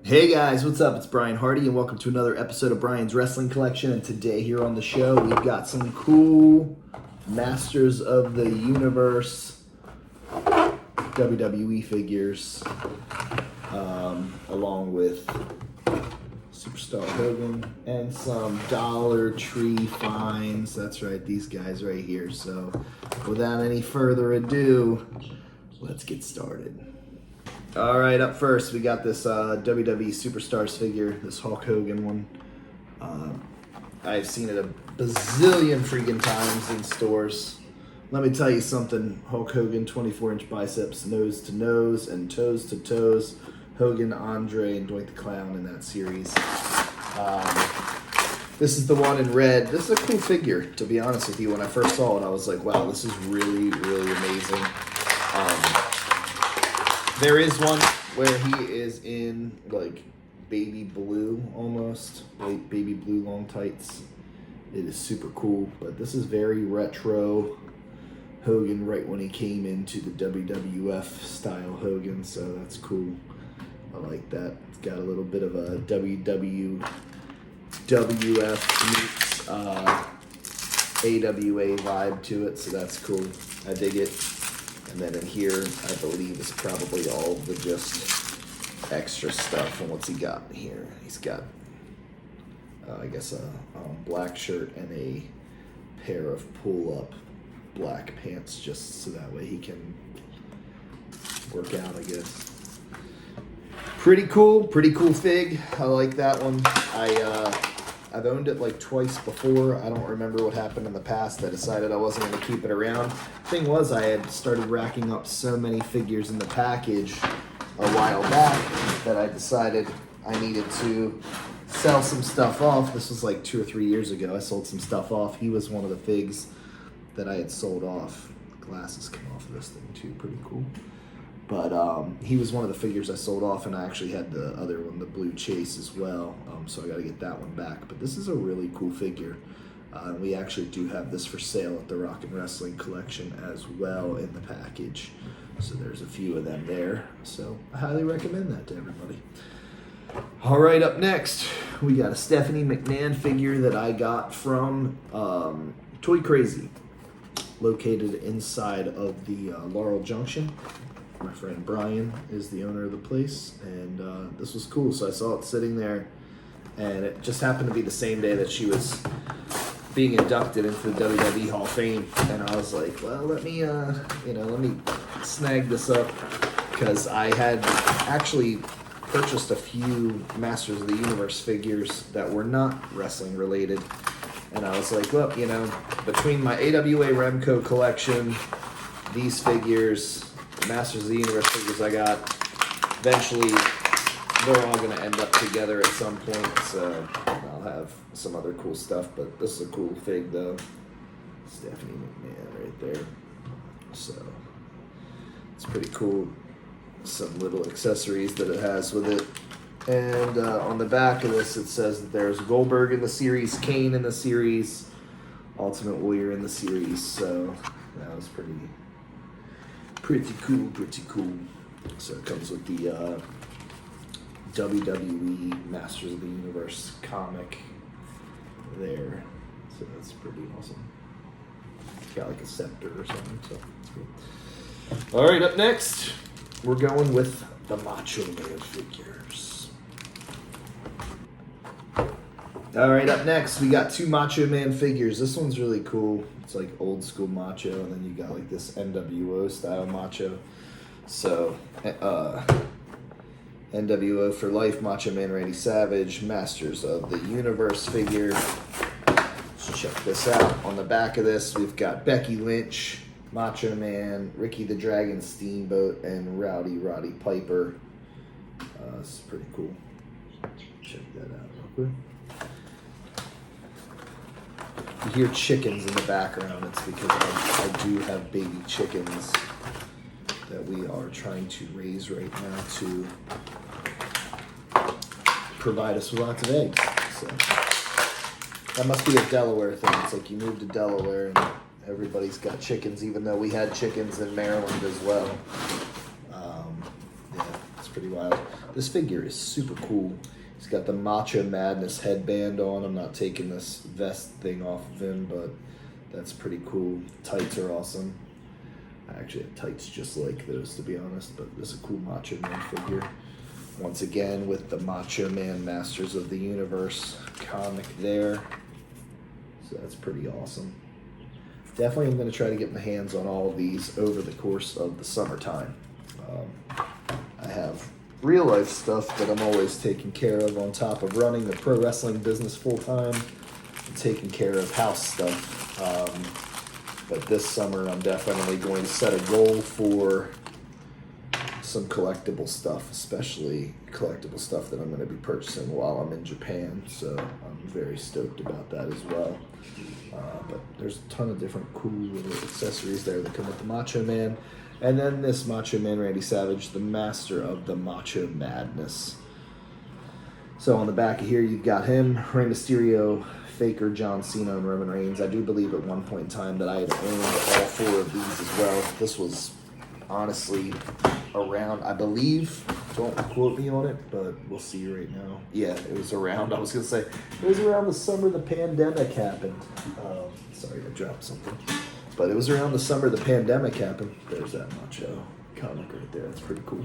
Hey guys, what's up? It's Brian Hardy and welcome to another episode of Brian's Wrestling Collection. And today here on the show, we've got some cool Masters of the Universe WWE figures, along with Superstar Hogan and some Dollar Tree finds. That's right, these guys right here. So without any further ado, let's get started. All right, up first, we got this WWE Superstars figure, this Hulk Hogan one. I've seen it a bazillion freaking times in stores. Let me tell you something, Hulk Hogan, 24-inch biceps, nose to nose and toes to toes. Hogan, Andre, and Doink the Clown in that series. This is the one in red. This is a cool figure, to be honest with you. When I first saw it, I was like, wow, this is really, really amazing. There is one where he is in like baby blue almost, like baby blue long tights. It is super cool, but this is very retro Hogan right when he came into the WWF style Hogan, so that's cool. I like that. It's got a little bit of a WWF meets AWA vibe to it, so that's cool. I dig it. And then in here, I believe, is probably all the just extra stuff. And what's he got here? He's got, I guess, a black shirt and a pair of pull-up black pants, just so that way he can work out, I guess. Pretty cool fig. I like that one. I've owned it like twice before. I don't remember what happened in the past. I decided I wasn't going to keep it around. Thing was, I had started racking up so many figures in the package a while back that I decided I needed to sell some stuff off. This was like 2 or 3 years ago. I sold some stuff off. He was one of the figs that I had sold off. The glasses come off of this thing too. Pretty cool. But he was one of the figures I sold off, and I actually had the other one, the Blue Chase, as well. So I got to get that one back. But this is a really cool figure. We actually do have this for sale at the Rock and Wrestling Collection as well in the package. So there's a few of them there. So I highly recommend that to everybody. All right, up next, we got a Stephanie McMahon figure that I got from Toy Crazy, located inside of the Laurel Junction. My friend Brian is the owner of the place, and this was cool. So I saw it sitting there, and it just happened to be the same day that she was being inducted into the WWE Hall of Fame, and I was like, well, let me snag this up, because I had actually purchased a few Masters of the Universe figures that were not wrestling related, and I was like, well, between my AWA Remco collection, these figures, Masters of the Universe figures I got, eventually they're all going to end up together at some point, so I'll have some other cool stuff, but this is a cool fig though. Stephanie McMahon right there. So it's pretty cool. Some little accessories that it has with it. And on the back of this it says that there's Goldberg in the series, Kane in the series, Ultimate Warrior in the series, so that was pretty cool. So it comes with the WWE Masters of the Universe comic there. So that's pretty awesome. It's got like a scepter or something, so that's cool. All right, up next, we're going with the Macho Man figures. All right, up next, we got 2 Macho Man figures. This one's really cool. It's like old school Macho, and then you got like this NWO style Macho. So, NWO for life, Macho Man Randy Savage, Masters of the Universe figure. Let's check this out. On the back of this, we've got Becky Lynch, Macho Man, Ricky the Dragon Steamboat, and Rowdy Roddy Piper. This is pretty cool. Check that out real quick. You hear chickens in the background. It's because I do have baby chickens that we are trying to raise right now to provide us with lots of eggs. So that must be a Delaware thing. It's like you move to Delaware and everybody's got chickens, even though we had chickens in Maryland as well. pretty wild. This figure is super cool. He's got the Macho Madness headband on. I'm not taking this vest thing off of him, but that's pretty cool. Tights are awesome. I actually have tights just like those, to be honest, but this is a cool Macho Man figure. Once again, with the Macho Man Masters of the Universe comic there. So that's pretty awesome. Definitely I'm going to try to get my hands on all of these over the course of the summertime. I have real life stuff that I'm always taking care of on top of running the pro wrestling business full time and taking care of house stuff. But this summer I'm definitely going to set a goal for some collectible stuff, especially collectible stuff that I'm going to be purchasing while I'm in Japan. So I'm very stoked about that as well. But there's a ton of different cool little accessories there that come with the Macho Man. And then this Macho Man Randy Savage, the master of the Macho Madness. So on the back of here, you've got him, Rey Mysterio, Faker, John Cena, and Roman Reigns. I do believe at one point in time that I had owned all 4 of these as well. This was honestly around, I believe, don't quote me on it, but we'll see right now. Yeah, it was around, I was going to say, it was around the summer the pandemic happened. Sorry, I dropped something. But it was around the summer the pandemic happened. There's that Macho comic right there. That's pretty cool.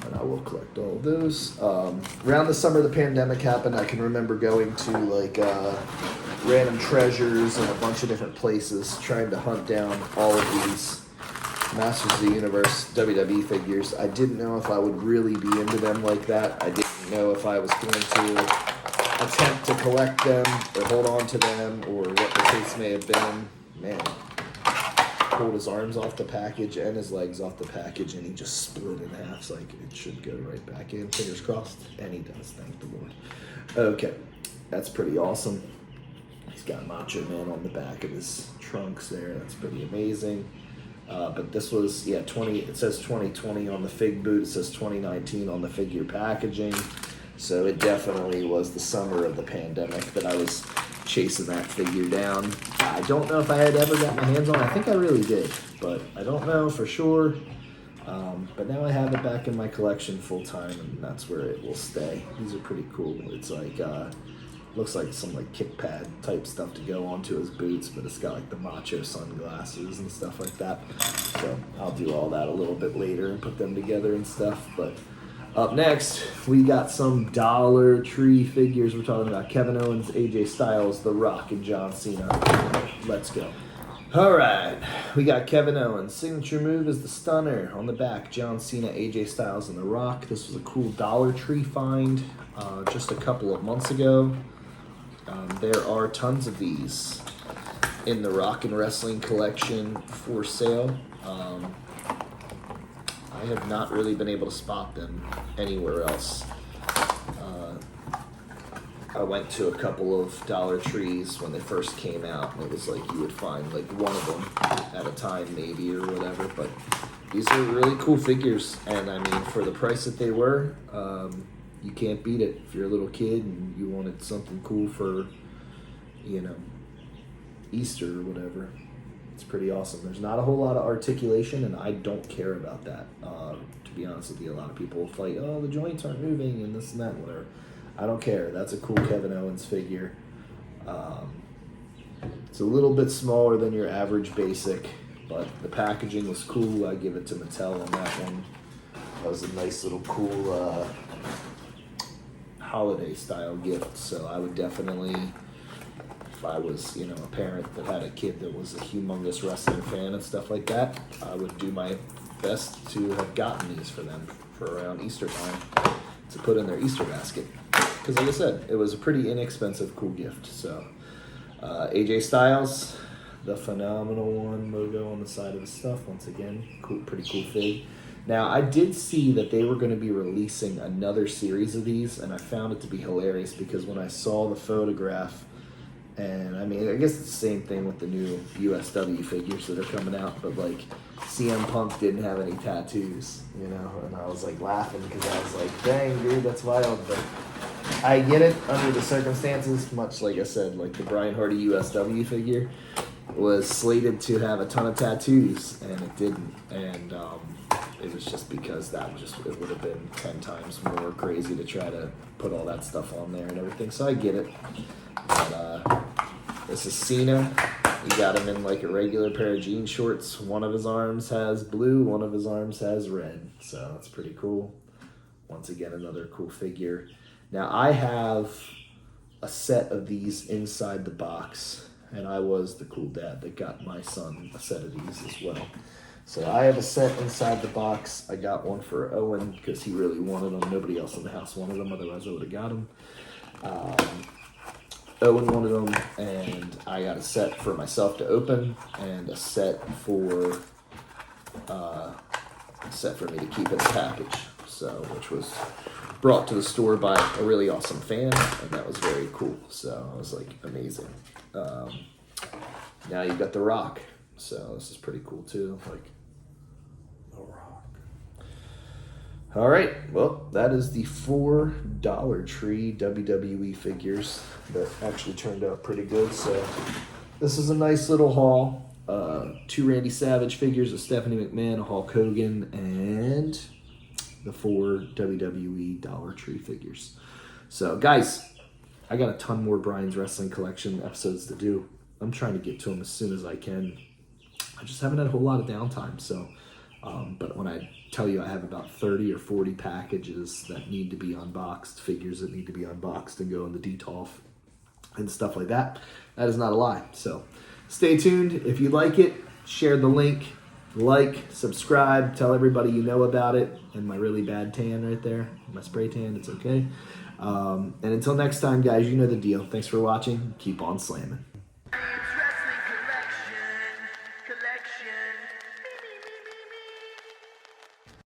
And I will collect all of those. Around the summer the pandemic happened, I can remember going to like random treasures and a bunch of different places trying to hunt down all of these Masters of the Universe WWE figures. I didn't know if I would really be into them like that. I didn't know if I was going to attempt to collect them or hold on to them or what the case may have been. Man, pulled his arms off the package and his legs off the package, and he just split in half. It's like it should go right back in. Fingers crossed. And he does, thank the Lord. Okay, that's pretty awesome. He's got Macho Man on the back of his trunks there. That's pretty amazing. But this was, yeah, it says 2020 on the fig boot. It says 2019 on the figure packaging. So it definitely was the summer of the pandemic that I was chasing that figure down. I don't know if I had ever got my hands on it. I think I really did, but I don't know for sure. But now I have it back in my collection full time, and that's where it will stay. These are pretty cool. It's like, looks like some like kick pad type stuff to go onto his boots, but it's got like the Macho sunglasses and stuff like that. So I'll do all that a little bit later and put them together and stuff. But up next, we got some Dollar Tree figures. We're talking about Kevin Owens, AJ Styles, The Rock, and John Cena. Let's go. All right, we got Kevin Owens. Signature move is the stunner. On the back, John Cena, AJ Styles, and The Rock. This was a cool Dollar Tree find just a couple of months ago. There are tons of these in the Rock and Wrestling collection for sale. I have not really been able to spot them anywhere else. I went to a couple of Dollar Trees when they first came out, and it was like you would find like one of them at a time maybe or whatever, but these are really cool figures, and I mean for the price that they were, you can't beat it. If you're a little kid and you wanted something cool for, you know, Easter or whatever, it's pretty awesome. There's not a whole lot of articulation, and I don't care about that. To be honest with you, a lot of people will fight, oh, the joints aren't moving and this and that, whatever. I don't care. That's a cool Kevin Owens figure. It's a little bit smaller than your average basic, but the packaging was cool. I give it to Mattel on that one. That was a nice little cool holiday style gift. So I would definitely, if I was, you know, a parent that had a kid that was a humongous wrestling fan and stuff like that, I would do my best to have gotten these for them for around Easter time to put in their Easter basket. Because like I said, it was a pretty inexpensive, cool gift. So AJ Styles, the phenomenal one logo on the side of the stuff. Once again, cool, pretty cool fig. Now, I did see that they were going to be releasing another series of these, and I found it to be hilarious because when I saw the photograph, and I mean, I guess it's the same thing with the new USW figures that are coming out, but like CM Punk didn't have any tattoos, you know, and I was like laughing because I was like, dang, dude, that's wild, but I get it under the circumstances, much like I said, like the Brian Hardy USW figure was slated to have a ton of tattoos, and it didn't, and it was just because it would have been 10 times more crazy to try to put all that stuff on there and everything. So I get it. But, this is Cena. He got him in like a regular pair of jean shorts. One of his arms has blue, one of his arms has red. So that's pretty cool. Once again, another cool figure. Now I have a set of these inside the box, and I was the cool dad that got my son a set of these as well. So I have a set inside the box. I got one for Owen because he really wanted them. Nobody else in the house wanted them, otherwise I would have got them. Owen wanted them, and I got a set for myself to open, and a set for me to keep in the package. So, which was brought to the store by a really awesome fan, and that was very cool. So I was like, amazing. Now you've got The Rock, so this is pretty cool too. Like, The Rock. All right, well, that is the 4 Dollar Tree WWE figures that actually turned out pretty good. So this is a nice little haul. 2 Randy Savage figures, a Stephanie McMahon, a Hulk Hogan, and the 4 WWE Dollar Tree figures. So, guys, I got a ton more Brian's Wrestling Collection episodes to do. I'm trying to get to them as soon as I can. I just haven't had a whole lot of downtime. So, but when I tell you I have about 30 or 40 packages that need to be unboxed, figures that need to be unboxed and go in the DTOF and stuff like that, that is not a lie. So, stay tuned. If you like it, share the link. Like, subscribe, tell everybody you know about it, and my really bad tan right there, my spray tan, it's okay. And until next time, guys, you know the deal. Thanks for watching. Keep on slamming.